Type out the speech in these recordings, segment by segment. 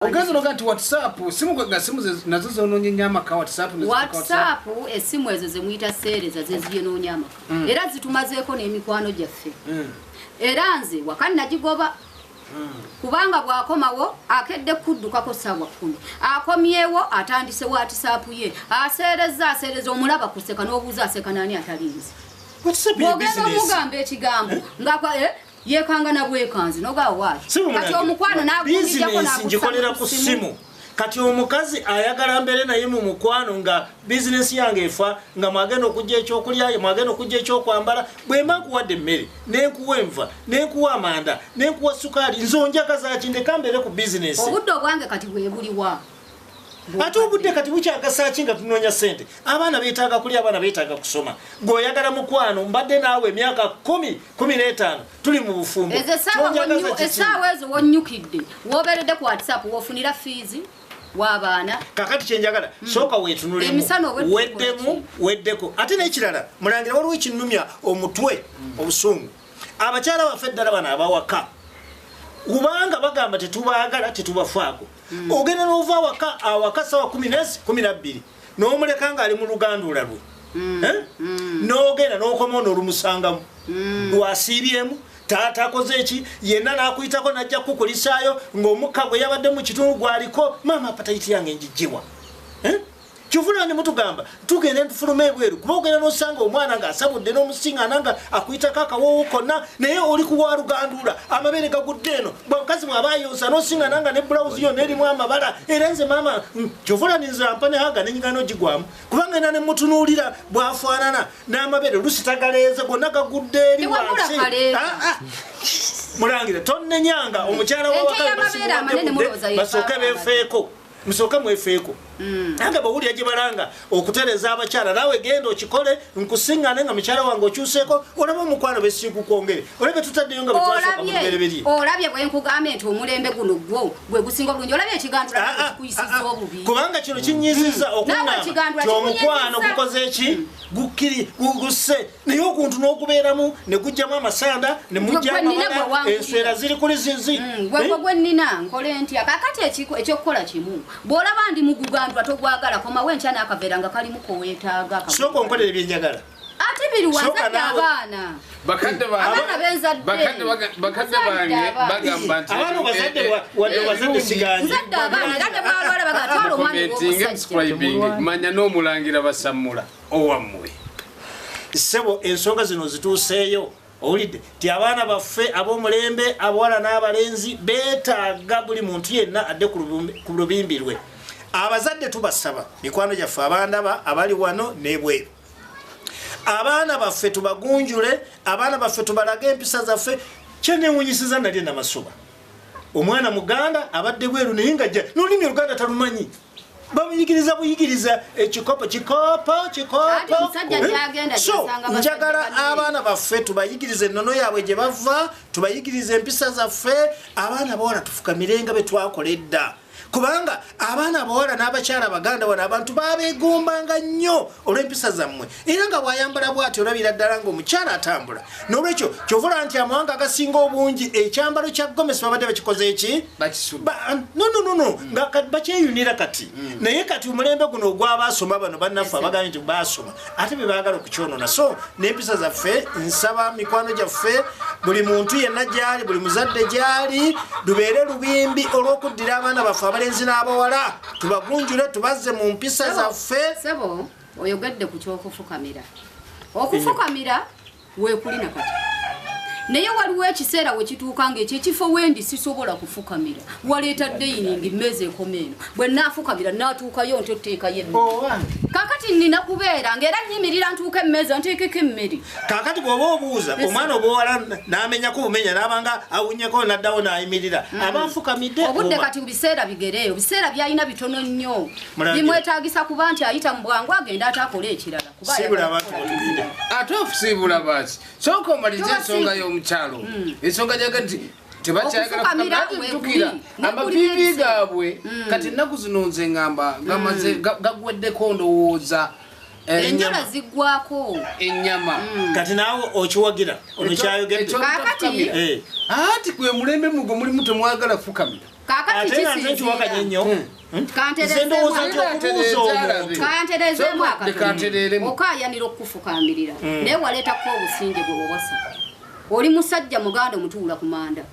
Ogazo logati WhatsApp simu kwa simu nazo zononye nyama ka WhatsApp esimu ezo zemuita sereza zeziye no nyama era zitumazeko n'emikwano gyaffe era nze wakani nagigoba kubanga bwakomawo akedde kuddukako sawa 10 akomyewo atandise WhatsApp ye asereza omulaba kuseka n'obuuza aseka nani atalinze WhatsApp ya business mugambe ekigambo ngakwa yekanga na bwekanzi noga wachi kati omukwano nagulijako na njikolera ku simu kati omukazi ayagala mbere naye mu mukwano nga business yange efa nga mwagenda okujja ekyokulya mwagenda okujja ekyokwambala bwema kuwadde mmere nenkuwa enva nenkuwa amanda nenkuwa sukali nzonjaga zakindeka mbere ku business obudde obwange kati bwebuliwa ate obudde kati bukyagasa kinga tunonya sente abaana beetaaga kulya abaana beetaaga kusoma gwoyagala mukwano mbadde naawe emyaka 10-15 tuli mu bufumbo esaawa ezo wonnyukidde woberedde ku WhatsApp wofunira fees w'abaana kakati kyenjagala sooka weetunulemu weddeko ate n'ekirala mulangira waliwo ekinnumya omutwe obusungu abakyala baffe ddala bano abawaka kubanga bagamba tetubaagala tetubafaako ogenda n'ova awaka sawa 12 n'omuleka nga ali mu lugandula lwe n'ogenda n'okoma n'olumusangamu lwasiibyemu taata akoze eki yenna n'akuyitako n'ajja kukulisaayo ng'omukka gwe yabadde mu kitundu gwaliko maama apatayiti yange njijjiwa kyovula ne mutugamba tugende tufulume ebweru kuba ogenda n'osanga omwana ng'asabudde n'omusiŋŋaana nga akuyitako akawoowo konna naye oli kuwa lugandula amabere gagudde eno bw'omukazi bw'aba ayonsa n'osiŋŋaana nga ne bulawuzi yonna erimu amabala era nze maama kyovula ninze ampa ne haga n'enyigano gigwamu kubanga ena ne mutunuulira bw'afaanana n'amabere olusi tagaleeze gonna gagudde eri wansi mulangira tonnenyanga omukyala w'awaka basooke beefeeko musooka mwefeeko nange bawulira gye balanga okutereza abakyala naawe genda okikole nkusiŋŋane nga mukyala wange okyuseeko olaba omukwano besikukwongere olabye tutaddeyo nga betwasooka mu bibereberye olabye bwe nkugambe nti omulembe guno gwe gusinga obulungi olabye ekigandula kikuyisiza obubi kubanga kino kinyiziza okuŋŋamba ti omukwano gukoze eki gusse naye okuntu n'okubeeramu ne gujjamu amasanda ne mujja amabala enswera ziri kuli zizi gwe nnina nkole ntya kakati ekyokukola kimu bw'olaba ndi mugugandwa togwagala komawo enkya n'akaveera nga kalimu koweetaaga sooka onkolera ebyenjagala ate biri wazadde abaana bakadde bange bagamba nti abaana bazadde siganje manya n'omulangira basammula owammwe ssebo ensonga zino zituuseeyo owulidde ti abaana baffe ab'omulembe abawala n'abalenzi beetaaga buli muntu yenna adde ku lubimbi lwe abazadde tubasaba mikwano gyaffe abandaba abali wano n'ebweru abaana baffe tubagunjule abaana baffe tubalage empisa zaffe kyenewunyisiza nalye namasuba omwana muganda abadde bweru naye nga jja n'olulimi oluganda talumanyi bamuyigiriza buyigiriza ekikopo so njagala abaana baffe tubayigiriza ennono yaabwe gye bava tubayigiriza empisa zaffe abaana bawala tufukamirenga betwakola edda kubanga abaana abawala n'abakyala baganda wano abantu babeegombanga nnyo olw'empisa zammwe era nga bw'ayambala bw'ati olabira ddala ng'omukyala atambula n'olwekyo kyovula nti amawanga agasinga obungi ekyambalo kya gomesi babadde bakikoze eki no nga bakyeyunira kati naye kati omulembe guno ogw'abaasoma bano bannaffe abagambye nti baasoma ate be baagala okukyonona so n'empisa zaffe nsaba mikwano gyaffe buli muntu yenna gy'ali buli muzadde gy'ali lubeere lubimbi olw'okuddira abaana baffe abalenzi n'abawala tubagunjule tubazze mu mpisa zaffe sebo oyogedde ku kyokufukamira okufukamira weekulina kati naye waliwo ekiseera we kituuka nga ekyekifo wendi sisobola kufukamira waleeta dayiningi mmeze ekomeeno bwe naafukamira naatuukayo nti oteekayo emmere kakati nina kubeera ng'era nyimirira ntuuka emmeza nteekeko emmere kakati bw'oba obuuza omwana obowala n'amenyako obumenya n'abanga awunyeko n'addawo n'ayimirira aba afukamidde obudde kati biseera bigereeyo biseera byalina bitono nnyo bimwetaagisa kuba nti ayita mu bwangu agenda ate akola ekirala ate okusiibula baaki sooka omalize ensonga y'omukyalo ensonga gyaga nti tebakyagala kukamira amavivi gaabwe kati ennaku zino nze ngamba gamaze gaggweddeko ndowooza enjala ziggwako ennyama kati naawe okiwagira ono kyayogedde ati kwe mulembe mugo mulimu temwagala fukamira kakati kisinzira kanterezemu akatono okayanira okufukamirira naye waleetako obusinge bwe bwobasa oli musajja muganda omutuula ku manda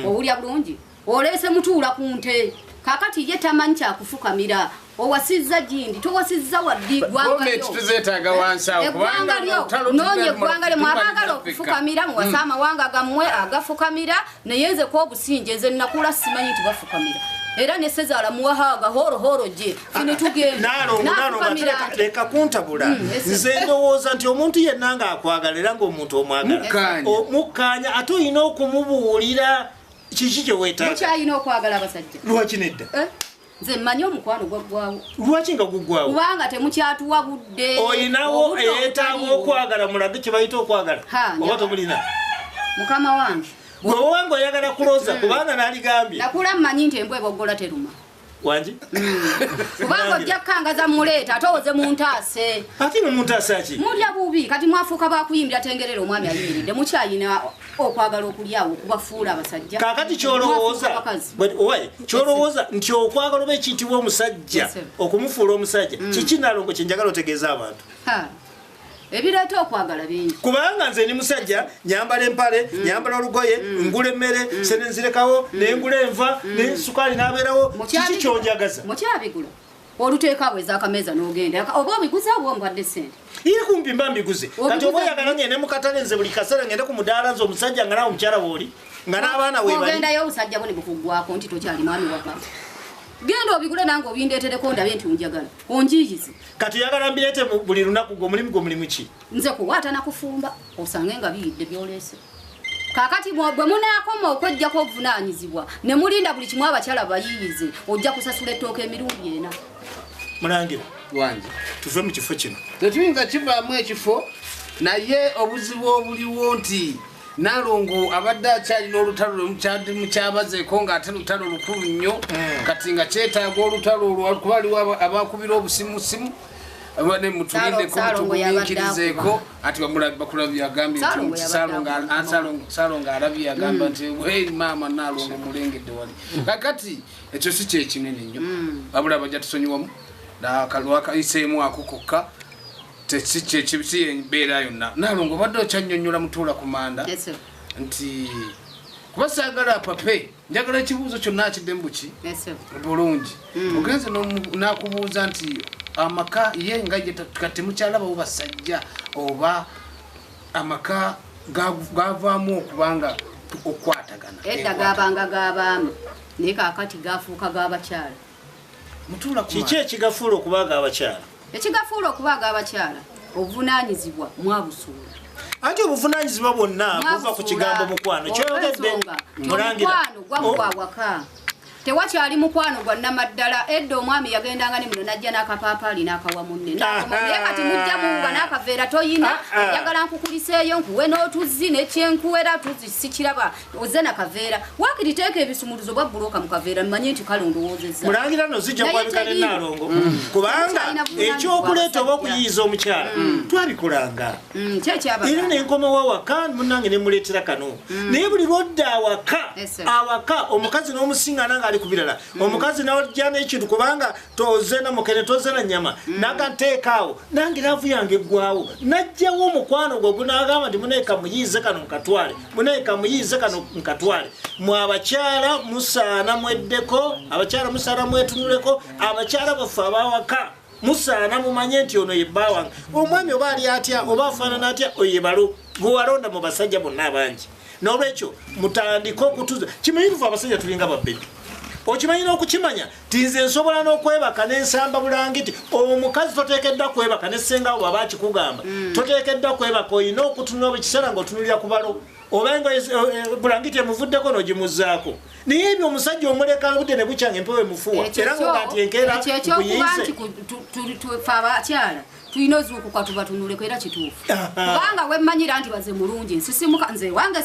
owulya bulungi oleese mutuula ku nte kakati ye tamanyi kyakufukamira owasizza gindi towasizza waddi eggwanga lyo noonya eggwanga lye mwabagala okufukamira muwasa amawanga gammwe agafukamira naye nze k'obusinge nze nakula simanyi nti bafukamira era ne Sezaala muwahaaga horo je fine tugenda leka kuntabula nze ndowooza nti omuntu yenna ng'akwagala era ng'omuntu omwagala mukkanya ate olina okumubuulira kiki kye weetaaga mukyalina okwagala abasajja lwaki nedda nze mmanyi omukwano gwaggwawo lwaki nga guggwawo kubanga temukyatuwa budde olinawo eyeetaaga okwagala mulage kye bayita okwagala oba tomulina mukama wange gwe owange oyagala kuloza kubanga naligambye nakula mmanyi nti embwa eboggola teruma wangi kubanga ojja kukangaza muleeta ate oze muntaase ate ne muntaasa ki mulya bubi kati mwafuuka bakuyimbira tengerera omwami ayimiridde mukyayina okwagala okulyawo okubafuula abasajja kakati kyolowooza nti okwagala oba ekiyitibwa omusajja okumufuula omusajja kiki nalongo kyenjagala otegeeza abantu ebireeta okwagala bingi kubanga nze ni musajja nyambala empale nyambala olugoye ngula emmere sene nzirekawo nengula enva ne sukaali n'abeerawo kiki kyonjagaza mukyabigula oluteeka bwe zakameeza n'ogenda oba obiguze oba ombadde sente iri kumpi mba mbiguze kati oba oyagala ngende mu katale nze buli kaseera ngende ku mudaala nze omusajja nga nawe omukyala bw'oli nga n'abaana weebali ogendayo obusajja bwo ne bukuggwako nti tokyali mwami waka genda obigule nange obindeetereko ndabye nti onjagala onjiyize kati oyagala mbireete buli lunaku gwomulimu gwomulimu ki nze kuwaata nakufumba osange nga biyidde byoleese kakati bwe munaakoma okwejjako obuvunaanyizibwa ne mulinda buli kimu abakyala bayiyize ojja kusasula ettooka emirundi ena mulangira wange tuve mu kifo kino tetuyinza kivaamu ekifo naye obuzibu obuliwo nti Nalongo abadde akyalina olutalo mukyabazeeko ng'ate lutalo lukulu nnyo kati nga kyetaaga olutalo olwo kuba waliwo abakubira obusimusimu ne mutulindeko mutugumiikirizeeko ati bakulabye agambye nti Salongo alabye agamba nti hei maama Nalongo mulengedde wali kakati ekyo si kyekinene nnyo wabula bajja tusonyiwamu lwakayiseemu ako kokka tekikibisi embeera yonna Nalongo badde okyannyonnyola mutuula ku manda nti kuba saagala pape njagala ekibuuzo kyonna akiddemu buki bulungi ogenze nakubuuza nti amaka ye nga kati mukyalabawo basajja oba amaka gavaamu okubanga okwatagana edda gabanga g'abaami naye kaakati gafuuka g'abakyala mutuula kiki ekigafuula okuba g'abakyala ekigafuula okuba g'abakyala obuvunaanyizibwa mwabusuula anti obuvunaanyizibwa bwonna buva ku kigambo mukwano kyogedde mulangira mukwano gwamugwawaka tewakyali mukwano gwa nnamaddala edda omwami yagendanga ne muno najja n'akapaapaali n'akawa munne naye kati mujja muwa n'akaveera toyina oyagala nkukuliseeyo nkuwe n'otuzzi nekyenkuwera tuzzi sikiraba oze nakaveera waakiri teeka ebisumuluzo bwa bbulooka mu kaveera mmanye nti kale ondowoozezza mulangira no zijja kwabika ne Nalongo kubanga ekyokuleeta oba okuyiyiza omukyala twabikolanga era nenkomawo awaka munnange ne muleetera kano naye buli lwodda awaka omukazi n'omusinga nanga ali kubirala omukazi nawajja n'ekintu kubanga toze na mukene toze na nyama naganteekaawo nange laavu yange eggwawo najjawo omukwano gwe gunaagamba nti muneeka muyiize kano nkatwale muneeka muyiize kano nkatwale mwe abakyala musaana mweddeko abakyala musaana mwetunuleko abakyala baffe abawaka musaana mumanye nti ono ye bba wange omwami oba ali atya oba afaanana atya oyebalo gwe walonda mu basajja bonna abangi n'olwekyo mutandike okutuza kimanyirufu abasajja tulinga babbedde okimanyi n'okukimanya tinze nsobola n'okwebaka n'ensamba bulangiti omukazi toteekeddwa kwebaka nessengawo baba akikugamba toteekeddwa kwebaka olina okutunula bwekiseera ng'otunulira ku balo oba nga bulangiti emuvuddeko n'ogimuzzaako naye ebyo omusajja omuleka budde ne bukya ng'empewo emufuwa era nga nti enkeera kuyize tufe abakyala tulina ozuukuka tubatunuleko era kituufu kubanga wemmanyira nti baze mulungi nsisimuka nze wange